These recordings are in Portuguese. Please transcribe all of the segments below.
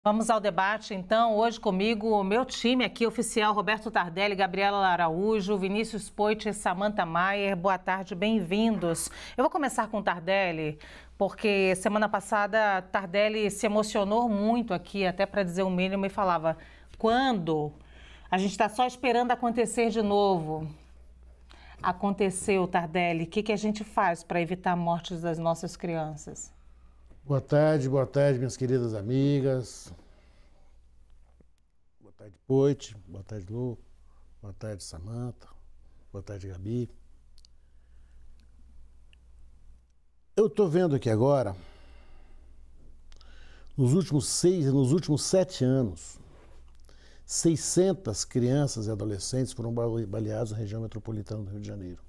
Vamos ao debate, então. Hoje comigo, o meu time aqui, oficial Roberto Tardelli, Gabriela Araújo, Vinícius Poit e Samantha Maier. Boa tarde, bem-vindos. Eu vou começar com o Tardelli, porque semana passada Tardelli se emocionou muito aqui, até para dizer o mínimo, e falava: quando a gente está só esperando acontecer de novo. Aconteceu, Tardelli. O que a gente faz para evitar a morte das nossas crianças? Boa tarde, minhas queridas amigas. Boa tarde, Poit. Boa tarde, Lu. Boa tarde, Samantha. Boa tarde, Gabi. Eu estou vendo aqui agora, nos últimos 7 anos, 600 crianças e adolescentes foram baleados na região metropolitana do Rio de Janeiro.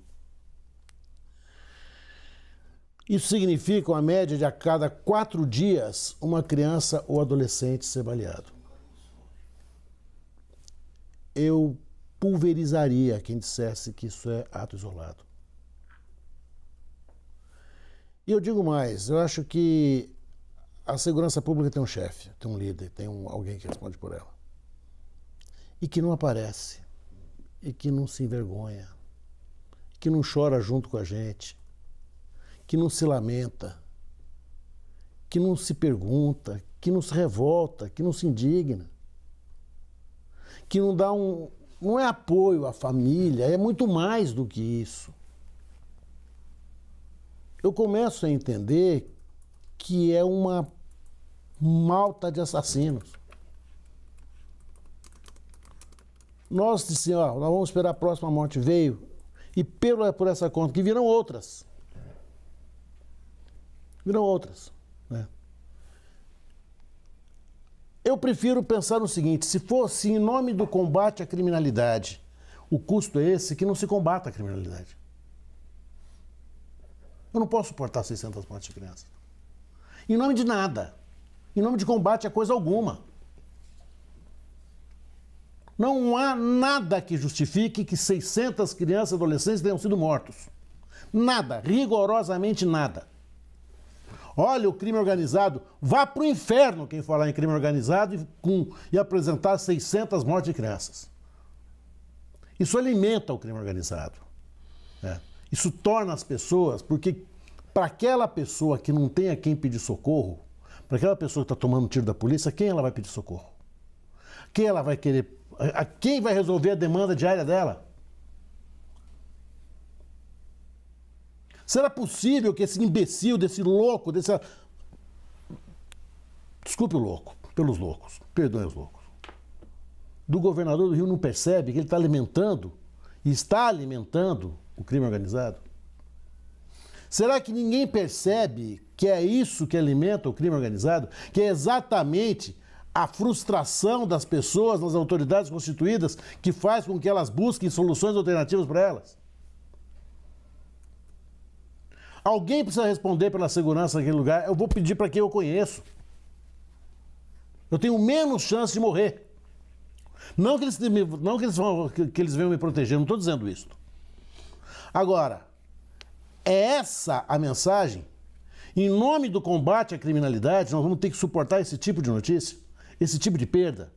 Isso significa uma média de a cada 4 dias uma criança ou adolescente ser baleado. Eu pulverizaria quem dissesse que isso é ato isolado. E eu digo mais, eu acho que a segurança pública tem um chefe, tem um líder, tem alguém que responde por ela. E que não aparece, e que não se envergonha, que não chora junto com a gente, que não se lamenta, que não se pergunta, que não se revolta, que não se indigna, que não dá não é apoio à família, é muito mais do que isso. Eu começo a entender que é uma malta de assassinos. Nós dissemos, nós vamos esperar a próxima morte, veio, e por essa conta, que virão outras. Né? Eu prefiro pensar no seguinte: se fosse em nome do combate à criminalidade, o custo é esse, que não se combata a criminalidade. Eu não posso suportar 600 mortes de crianças. Em nome de nada. Em nome de combate a coisa alguma. Não há nada que justifique que 600 crianças e adolescentes tenham sido mortos. Nada, rigorosamente nada. Olha, o crime organizado, vá para o inferno quem falar em crime organizado e apresentar 600 mortes de crianças. Isso alimenta o crime organizado. Né? Isso torna as pessoas, porque para aquela pessoa que não tem a quem pedir socorro, para aquela pessoa que está tomando tiro da polícia, quem ela vai pedir socorro? Quem ela vai querer? A quem vai resolver a demanda diária dela? Será possível que esse imbecil, desse louco, desculpe o louco, pelos loucos, perdoem os loucos, do governador do Rio não percebe que ele está alimentando o crime organizado? Será que ninguém percebe que é isso que alimenta o crime organizado? Que é exatamente a frustração das pessoas nas autoridades constituídas que faz com que elas busquem soluções alternativas para elas? Alguém precisa responder pela segurança naquele lugar. Eu vou pedir para quem eu conheço. Eu tenho menos chance de morrer. Não que eles venham me proteger, não estou dizendo isso. Agora, é essa a mensagem? Em nome do combate à criminalidade, nós vamos ter que suportar esse tipo de notícia? Esse tipo de perda?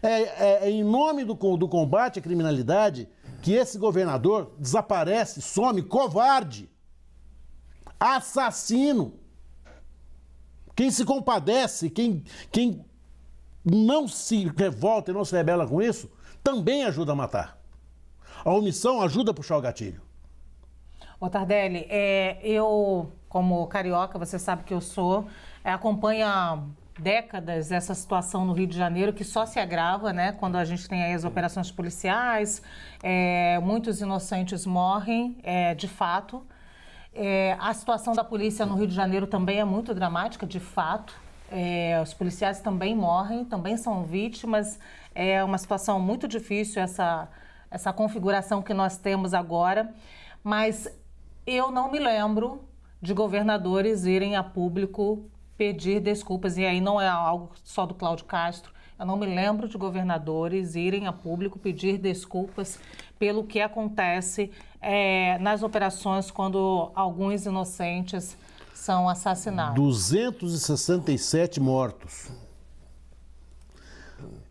É em nome do combate à criminalidade que esse governador desaparece, some, covarde, assassino. Quem se compadece, quem não se revolta e não se rebela com isso, também ajuda a matar. A omissão ajuda a puxar o gatilho. Ô Tardelli, eu, como carioca, você sabe que eu sou, acompanho há décadas essa situação no Rio de Janeiro, que só se agrava, né, quando a gente tem aí as operações policiais, muitos inocentes morrem, de fato. A situação da polícia no Rio de Janeiro também é muito dramática, de fato. Os policiais também morrem, também são vítimas. É uma situação muito difícil essa configuração que nós temos agora, mas eu não me lembro de governadores irem a público pedir desculpas, e aí não é algo só do Cláudio Castro. Eu não me lembro de governadores irem a público pedir desculpas pelo que acontece nas operações quando alguns inocentes são assassinados. 267 mortos.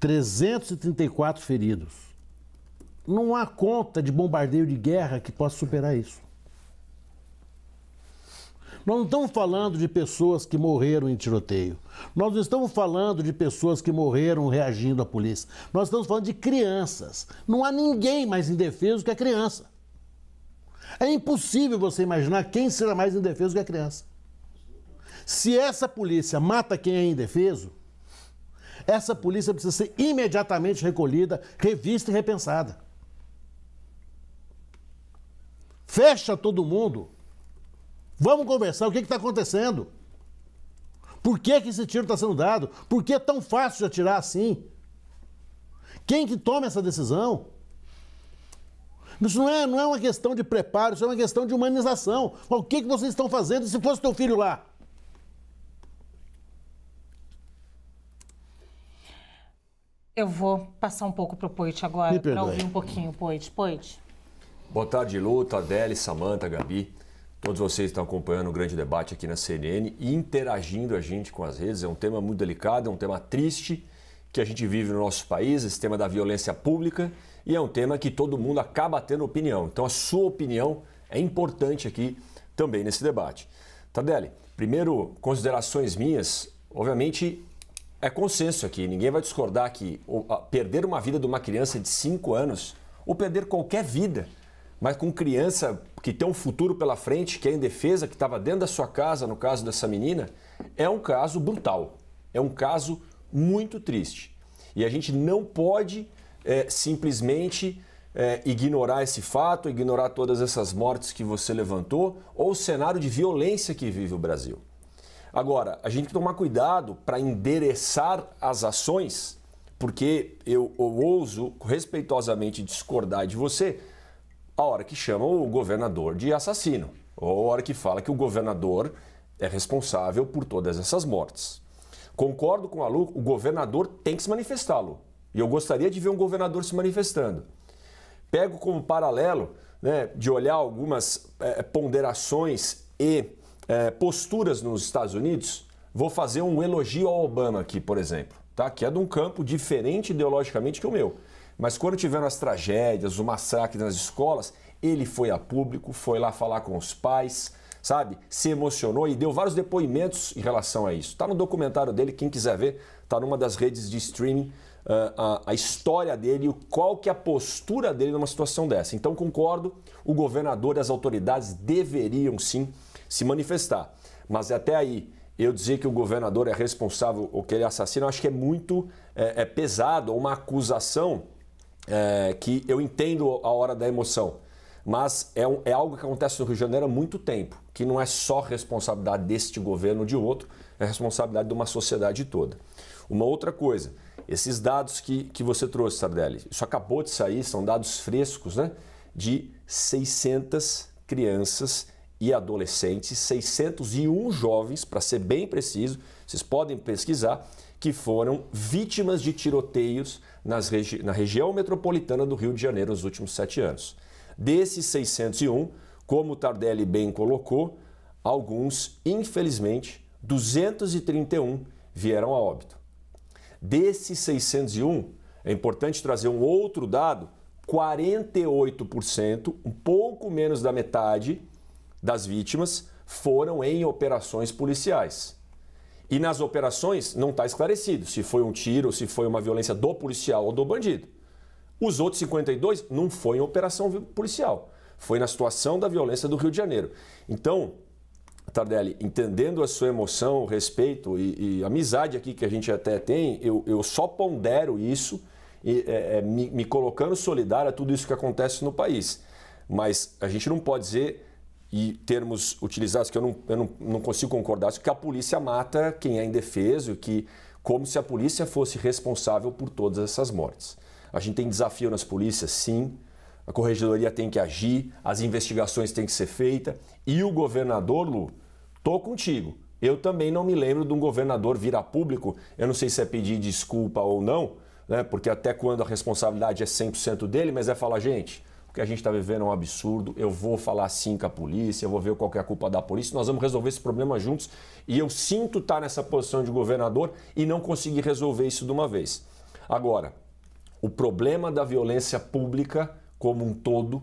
334 feridos. Não há conta de bombardeio de guerra que possa superar isso. Nós não estamos falando de pessoas que morreram em tiroteio. Nós não estamos falando de pessoas que morreram reagindo à polícia. Nós estamos falando de crianças. Não há ninguém mais indefeso que a criança. É impossível você imaginar quem será mais indefeso que a criança. Se essa polícia mata quem é indefeso, essa polícia precisa ser imediatamente recolhida, revista e repensada. Fecha todo mundo. Vamos conversar o que está acontecendo. Por que esse tiro está sendo dado? Por que é tão fácil de atirar assim? Quem que toma essa decisão? Isso não é uma questão de preparo, isso é uma questão de humanização. O que vocês estão fazendo se fosse teu filho lá? Eu vou passar um pouco para o Poit agora, para ouvir um pouquinho o Poit. Poit. Boa tarde, Lu, Tardelli, Samantha, Gabi. Todos vocês estão acompanhando o grande debate aqui na CNN e interagindo a gente com as redes. É um tema muito delicado, é um tema triste que a gente vive no nosso país, esse tema da violência pública, e é um tema que todo mundo acaba tendo opinião. Então a sua opinião é importante aqui também nesse debate. Tardelli, primeiro, considerações minhas, obviamente é consenso aqui, ninguém vai discordar que perder uma vida de uma criança de 5 anos, ou perder qualquer vida, mas com criança que tem um futuro pela frente, que é indefesa, que estava dentro da sua casa, no caso dessa menina, é um caso brutal, é um caso muito triste. E a gente não pode simplesmente ignorar esse fato, ignorar todas essas mortes que você levantou, ou o cenário de violência que vive o Brasil. Agora, a gente tem que tomar cuidado para endereçar as ações, porque eu ouso respeitosamente discordar de você a hora que chama o governador de assassino, ou a hora que fala que o governador é responsável por todas essas mortes. Concordo com a Lu, o governador tem que se manifestar, Lu. E eu gostaria de ver um governador se manifestando. Pego como paralelo, né, de olhar algumas ponderações e posturas nos Estados Unidos, vou fazer um elogio ao Obama aqui, por exemplo, tá? Que é de um campo diferente ideologicamente que o meu. Mas quando tiveram as tragédias, o massacre nas escolas, ele foi a público, foi lá falar com os pais, sabe? Se emocionou e deu vários depoimentos em relação a isso. Está no documentário dele, quem quiser ver, está numa das redes de streaming, a história dele, qual que é a postura dele numa situação dessa. Então concordo, o governador e as autoridades deveriam sim se manifestar. Mas até aí, eu dizer que o governador é responsável ou que ele é assassino, eu acho que é muito pesado, uma acusação que eu entendo a hora da emoção. Mas é algo que acontece no Rio de Janeiro há muito tempo, que não é só responsabilidade deste governo ou de outro, é responsabilidade de uma sociedade toda. Uma outra coisa, esses dados que você trouxe, Tardelli, isso acabou de sair, são dados frescos, né? De 600 crianças e adolescentes, 601 jovens, para ser bem preciso, vocês podem pesquisar, que foram vítimas de tiroteios na região metropolitana do Rio de Janeiro nos últimos 7 anos. Desses 601, como o Tardelli bem colocou, alguns, infelizmente, 231 vieram a óbito. Desses 601, é importante trazer um outro dado, 48%, um pouco menos da metade das vítimas, foram em operações policiais. E nas operações não está esclarecido se foi um tiro, se foi uma violência do policial ou do bandido. Os outros 52 não foi em operação policial, foi na situação da violência do Rio de Janeiro. Então, Tardelli, entendendo a sua emoção, o respeito e amizade aqui que a gente até tem, eu só pondero isso, me colocando solidário a tudo isso que acontece no país. Mas a gente não pode dizer, e termos utilizados que eu não consigo concordar, que a polícia mata quem é indefeso, como se a polícia fosse responsável por todas essas mortes. A gente tem desafio nas polícias, sim, a corregedoria tem que agir, as investigações têm que ser feitas, e o governador, Lu, tô contigo. Eu também não me lembro de um governador vir a público, eu não sei se é pedir desculpa ou não, né, porque até quando a responsabilidade é 100% dele, mas é falar, gente, o que a gente está vivendo é um absurdo, eu vou falar sim com a polícia, eu vou ver qual que é a culpa da polícia, nós vamos resolver esse problema juntos e eu sinto estar nessa posição de governador e não conseguir resolver isso de uma vez. Agora, o problema da violência pública como um todo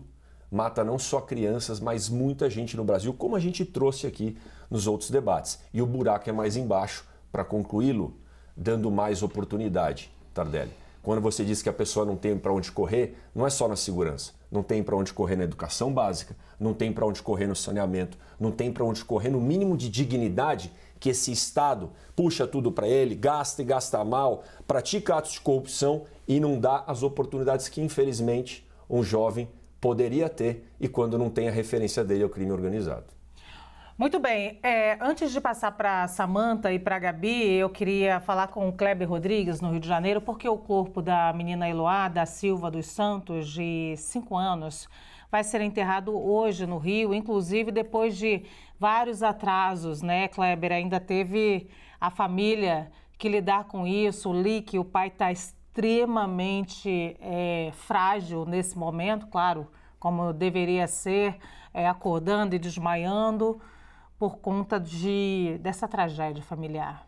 mata não só crianças, mas muita gente no Brasil, como a gente trouxe aqui nos outros debates. E o buraco é mais embaixo. Para concluí-lo, dando mais oportunidade, Tardelli. Quando você diz que a pessoa não tem para onde correr, não é só na segurança. Não tem para onde correr na educação básica, não tem para onde correr no saneamento, não tem para onde correr no mínimo de dignidade que esse Estado puxa tudo para ele, gasta e gasta mal, pratica atos de corrupção e não dá as oportunidades que, infelizmente, um jovem poderia ter e quando não tem a referência dele ao crime organizado. Muito bem. Antes de passar para a Samanta e para a Gabi, eu queria falar com o Kleber Rodrigues, no Rio de Janeiro, porque o corpo da menina Eloá da Silva dos Santos, de 5 anos, vai ser enterrado hoje no Rio, inclusive depois de vários atrasos, né, Kleber? Ainda teve a família que lidar com isso. O Li, que o pai está extremamente frágil nesse momento, claro, como deveria ser, acordando e desmaiando, por conta dessa tragédia familiar.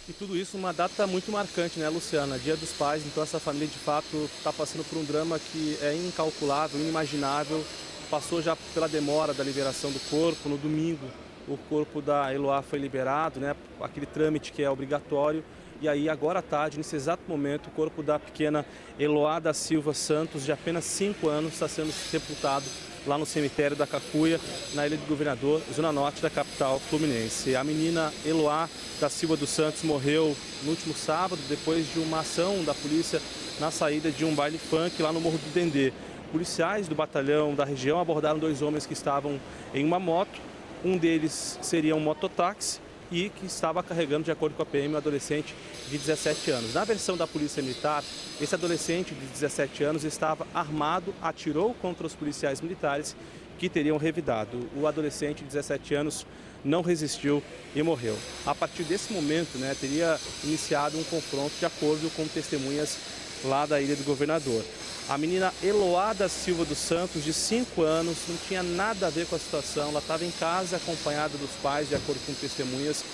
E tudo isso uma data muito marcante, né, Luciana? Dia dos Pais, então essa família de fato está passando por um drama que é incalculável, inimaginável. Passou já pela demora da liberação do corpo. No domingo, o corpo da Eloá foi liberado, né, aquele trâmite que é obrigatório. E aí, agora à tarde, nesse exato momento, o corpo da pequena Eloá da Silva Santos, de apenas 5 anos, está sendo sepultado lá no cemitério da Cacuia, na Ilha do Governador, zona norte da capital fluminense. A menina Eloá da Silva dos Santos morreu no último sábado, depois de uma ação da polícia na saída de um baile funk lá no Morro do Dendê. Policiais do batalhão da região abordaram 2 homens que estavam em uma moto. Um deles seria um mototáxi e que estava carregando, de acordo com a PM, um adolescente de 17 anos. Na versão da Polícia Militar, esse adolescente de 17 anos estava armado, atirou contra os policiais militares que teriam revidado. O adolescente de 17 anos não resistiu e morreu. A partir desse momento, né, teria iniciado um confronto de acordo com testemunhas lá da Ilha do Governador. A menina Eloá da Silva dos Santos, de 5 anos, não tinha nada a ver com a situação. Ela estava em casa acompanhada dos pais, de acordo com testemunhas,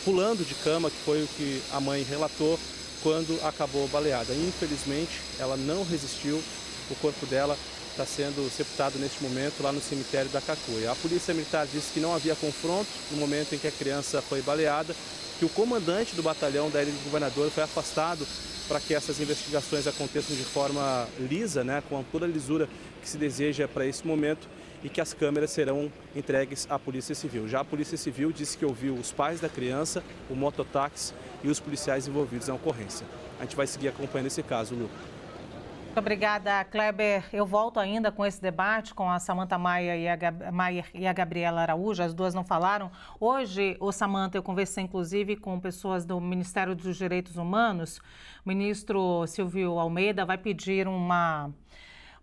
pulando de cama, que foi o que a mãe relatou, quando acabou baleada. Infelizmente, ela não resistiu. O corpo dela está sendo sepultado neste momento lá no cemitério da Cacuia. A Polícia Militar disse que não havia confronto no momento em que a criança foi baleada, que o comandante do batalhão da Ilha do Governador foi afastado para que essas investigações aconteçam de forma lisa, né, com toda a lisura que se deseja para esse momento, e que as câmeras serão entregues à Polícia Civil. Já a Polícia Civil disse que ouviu os pais da criança, o mototáxi e os policiais envolvidos na ocorrência. A gente vai seguir acompanhando esse caso, Lu. Muito obrigada, Kleber. Eu volto ainda com esse debate com a Samanta Maier e a Gabriela Araújo. As duas não falaram. Hoje, Samanta, eu conversei inclusive com pessoas do Ministério dos Direitos Humanos. O ministro Silvio Almeida vai pedir uma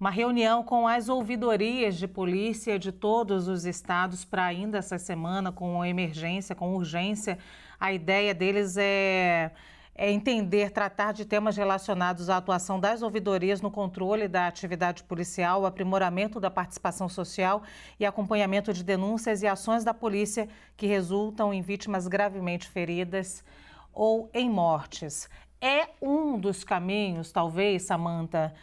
reunião com as ouvidorias de polícia de todos os estados para ainda essa semana, com emergência, com urgência. A ideia deles é entender, tratar de temas relacionados à atuação das ouvidorias no controle da atividade policial, o aprimoramento da participação social e acompanhamento de denúncias e ações da polícia que resultam em vítimas gravemente feridas ou em mortes. É um dos caminhos, talvez, Samanta,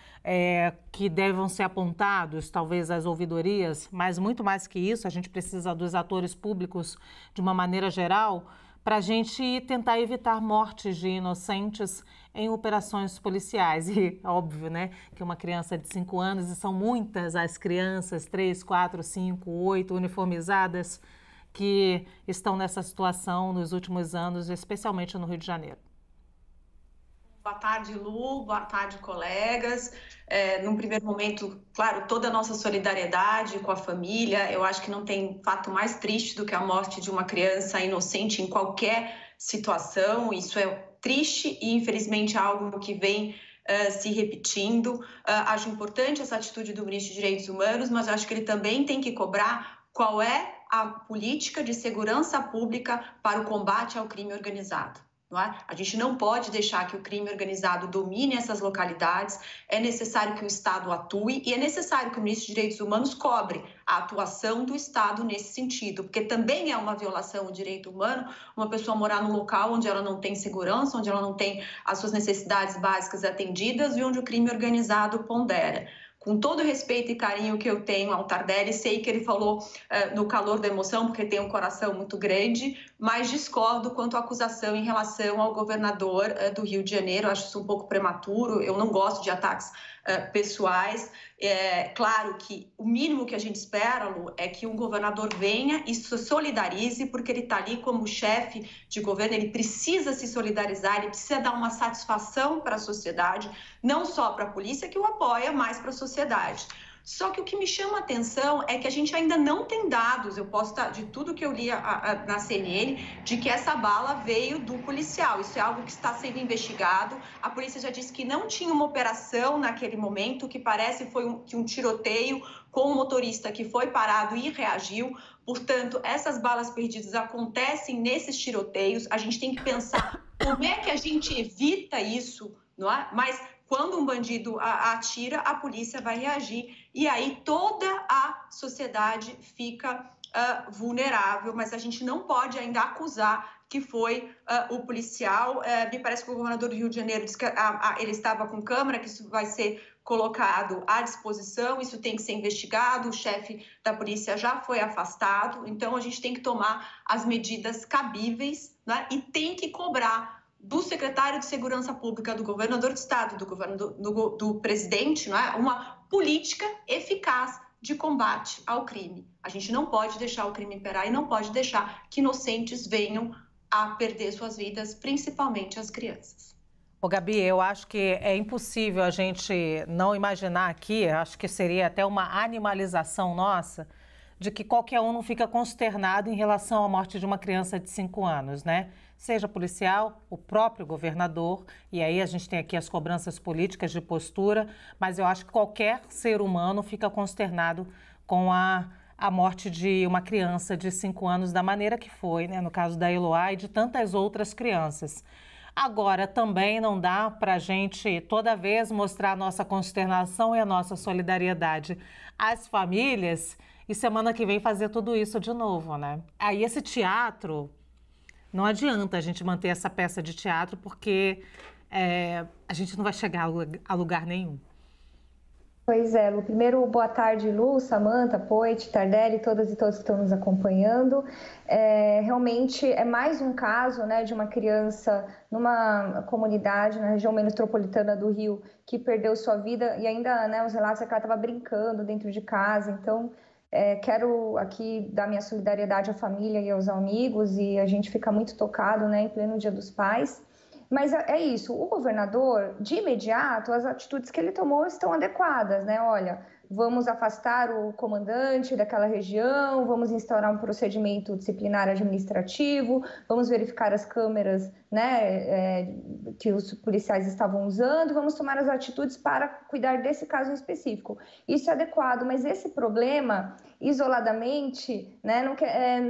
que devam ser apontados, talvez, as ouvidorias, mas muito mais que isso, a gente precisa dos atores públicos de uma maneira geral, para a gente tentar evitar mortes de inocentes em operações policiais. E óbvio, né, que uma criança de 5 anos, e são muitas as crianças, 3, 4, 5, 8, uniformizadas, que estão nessa situação nos últimos anos, especialmente no Rio de Janeiro. Boa tarde, Lu. Boa tarde, colegas. Num primeiro momento, claro, toda a nossa solidariedade com a família. Eu acho que não tem fato mais triste do que a morte de uma criança inocente em qualquer situação. Isso é triste e, infelizmente, é algo que vem se repetindo. Acho importante essa atitude do ministro de Direitos Humanos, mas acho que ele também tem que cobrar qual é a política de segurança pública para o combate ao crime organizado. Não é? A gente não pode deixar que o crime organizado domine essas localidades, é necessário que o Estado atue e é necessário que o ministro dos Direitos Humanos cobre a atuação do Estado nesse sentido, porque também é uma violação do direito humano uma pessoa morar num local onde ela não tem segurança, onde ela não tem as suas necessidades básicas atendidas e onde o crime organizado pondera. Com todo o respeito e carinho que eu tenho ao Tardelli, sei que ele falou no calor da emoção, porque tem um coração muito grande, mas discordo quanto à acusação em relação ao governador do Rio de Janeiro. Acho isso um pouco prematuro, eu não gosto de ataques pessoais. É claro que o mínimo que a gente espera, Lu, é que um governador venha e se solidarize, porque ele está ali como chefe de governo, ele precisa se solidarizar, ele precisa dar uma satisfação para a sociedade, não só para a polícia que o apoia, mas para a sociedade. Só que o que me chama a atenção é que a gente ainda não tem dados, eu posso estar, de tudo que eu li na CNN, de que essa bala veio do policial. Isso é algo que está sendo investigado. A polícia já disse que não tinha uma operação naquele momento, que parece foi um tiroteio com um motorista que foi parado e reagiu. Portanto, essas balas perdidas acontecem nesses tiroteios. A gente tem que pensar como é que a gente evita isso, não é? Mas quando um bandido atira, a polícia vai reagir e aí toda a sociedade fica vulnerável, mas a gente não pode ainda acusar que foi o policial. Me parece que o governador do Rio de Janeiro disse que ele estava com câmera, que isso vai ser colocado à disposição, isso tem que ser investigado, o chefe da polícia já foi afastado, então a gente tem que tomar as medidas cabíveis, né? E tem que cobrar do secretário de Segurança Pública, do governador de estado, do presidente, não é? Uma política eficaz de combate ao crime. A gente não pode deixar o crime imperar e não pode deixar que inocentes venham a perder suas vidas, principalmente as crianças. Ô, Gabi, eu acho que é impossível a gente não imaginar aqui, acho que seria até uma animalização nossa, de que qualquer um não fica consternado em relação à morte de uma criança de 5 anos, né? Seja policial, o próprio governador, e aí a gente tem aqui as cobranças políticas de postura, mas eu acho que qualquer ser humano fica consternado com a morte de uma criança de 5 anos da maneira que foi, né? No caso da Eloá e de tantas outras crianças. Agora, também não dá para a gente toda vez mostrar a nossa consternação e a nossa solidariedade às famílias e semana que vem fazer tudo isso de novo, né? Aí esse teatro, não adianta a gente manter essa peça de teatro porque a gente não vai chegar a lugar nenhum. Pois é, Lu. Primeiro, boa tarde, Lu, Samanta, Poit, Tardelli, todas e todos que estão nos acompanhando. Realmente é mais um caso, né, de uma criança numa comunidade na região metropolitana do Rio que perdeu sua vida e ainda, né, os relatos é que ela estava brincando dentro de casa. Então, quero aqui dar minha solidariedade à família e aos amigos e a gente fica muito tocado, né, em pleno Dia dos Pais. Mas é isso, o governador, de imediato, as atitudes que ele tomou estão adequadas, né? Olha, vamos afastar o comandante daquela região, vamos instaurar um procedimento disciplinar administrativo, vamos verificar as câmeras, né, que os policiais estavam usando, vamos tomar as atitudes para cuidar desse caso em específico. Isso é adequado, mas esse problema, isoladamente, né,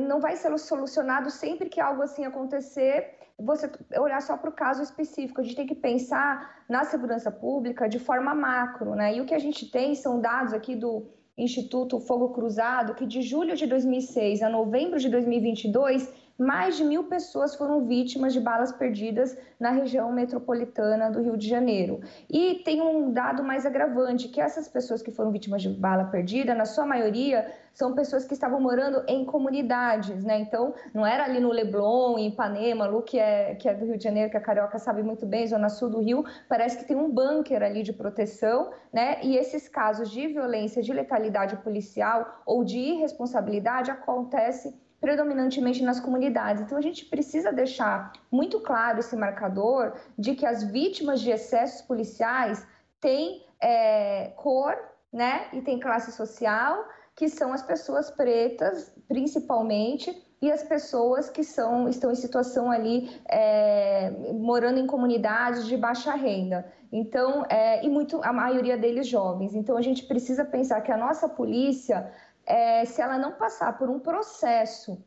não vai ser solucionado sempre que algo assim acontecer. Você olhar só para o caso específico, a gente tem que pensar na segurança pública de forma macro, né? E o que a gente tem são dados aqui do Instituto Fogo Cruzado, que de julho de 2006 a novembro de 2022, mais de 1.000 pessoas foram vítimas de balas perdidas na região metropolitana do Rio de Janeiro. E tem um dado mais agravante, que essas pessoas que foram vítimas de bala perdida, na sua maioria, são pessoas que estavam morando em comunidades, né? Então, não era ali no Leblon, em Ipanema, Lu, que é do Rio de Janeiro, que a Carioca sabe muito bem, zona sul do Rio, parece que tem um bunker ali de proteção, né? E esses casos de violência, de letalidade policial ou de irresponsabilidade acontecem predominantemente nas comunidades. Então, a gente precisa deixar muito claro esse marcador de que as vítimas de excessos policiais têm cor, né? E tem classe social, que são as pessoas pretas, principalmente, e as pessoas que estão em situação ali, morando em comunidades de baixa renda. Então, a maioria deles jovens. Então, a gente precisa pensar que a nossa polícia, se ela não passar por um processo,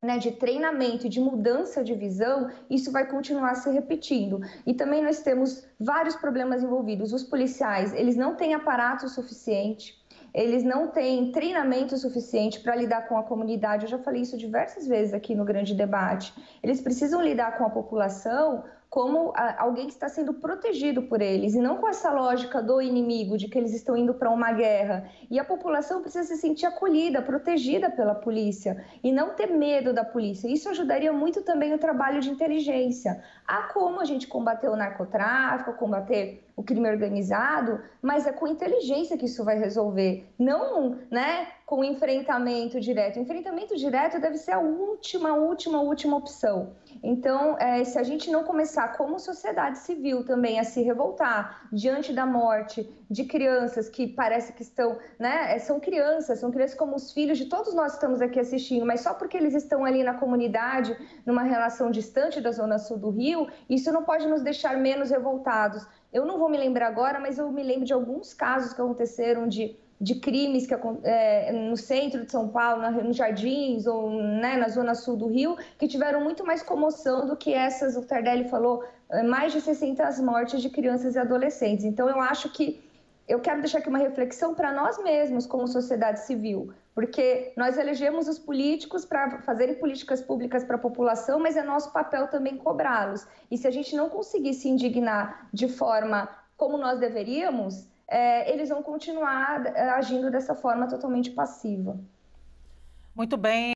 né, de treinamento e de mudança de visão, isso vai continuar se repetindo. E também nós temos vários problemas envolvidos. Os policiais, eles não têm aparato suficiente, eles não têm treinamento suficiente para lidar com a comunidade. Eu já falei isso diversas vezes aqui no grande debate. Eles precisam lidar com a população como alguém que está sendo protegido por eles, e não com essa lógica do inimigo, de que eles estão indo para uma guerra. E a população precisa se sentir acolhida, protegida pela polícia, e não ter medo da polícia. Isso ajudaria muito também o trabalho de inteligência. Há como a gente combater o narcotráfico, combater o crime organizado, mas é com inteligência que isso vai resolver, não, né, com enfrentamento direto. O enfrentamento direto deve ser a última opção. Então, se a gente não começar como sociedade civil também a se revoltar diante da morte de crianças que parece que estão, né, são crianças como os filhos de todos nós que estamos aqui assistindo, mas só porque eles estão ali na comunidade, numa relação distante da zona sul do Rio, isso não pode nos deixar menos revoltados. Eu não vou me lembrar agora, mas eu me lembro de alguns casos que aconteceram de crimes no centro de São Paulo, nos Jardins ou, né, na zona sul do Rio, que tiveram muito mais comoção do que essas, o Tardelli falou, mais de 600 mortes de crianças e adolescentes. Então eu acho que eu quero deixar aqui uma reflexão para nós mesmos como sociedade civil, porque nós elegemos os políticos para fazerem políticas públicas para a população, mas é nosso papel também cobrá-los. E se a gente não conseguir se indignar de forma como nós deveríamos, eles vão continuar agindo dessa forma totalmente passiva. Muito bem.